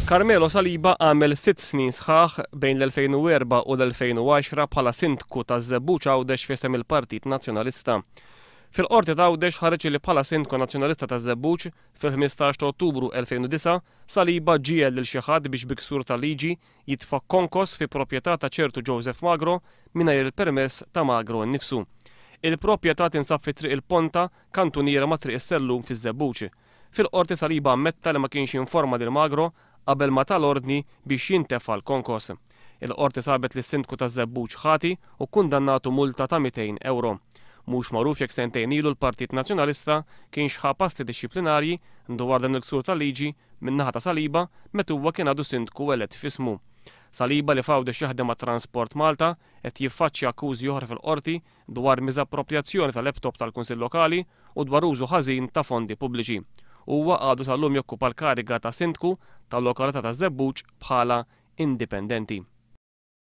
Carmelo Saliba għamel 6 snin sħaħ bejn l-2004 u l-2010 bħala sindku ta' Żebbuġ Għawdex f'isem il-Partit Nazzjonalista. Fil-qorti ta' Għawdex ħareġ li bħala sindku nazzjonalista ta' Żebbuġ fil-15 ta' Ottubru 2009 Saliba ġiegħel lil xi ħadd biex biksur ta' liġi jitfa' konkos fi proprjetà ta' ċertu Joseph Magro mingħajr il-permess ta' Magro nnifsu. Il-proprjetà tinsab fi triq il-Ponta kantuniera ma' triq is-Sellum fiż-Żebbuġ. Fil-qorti Saliba ammetta li ma kienx jinforma lil Magro qabel ma tal-ordni biex jintefa' l-konkos. Il-qorti sabet li s-sindku ta' Żebbuġ ħati u kundannatu multa ta' 200 euro. Mhux magħruf jekk sentejn ilu l-Partit Nazzjonalista kienx ħa passi dixxiplinarji dwar dan il-ksur tal-liġi min-naħa ta' Saliba meta huwa kien għadu sindku elett f'ismu. Saliba li f'Għawdex jaħdem mat-Transport Malta qed jiffaċċja akkużi oħra fil-qorti dwar miżappropriazzjoni tal-laptop tal-Kunsill Lokali u dwar użu ħażin ta' fondi pubbliċi. Huwa għadu sal-lum jokkupa l-kariga ta' sindku tal-lokalità ta' Żebbuġ bħala indipendenti.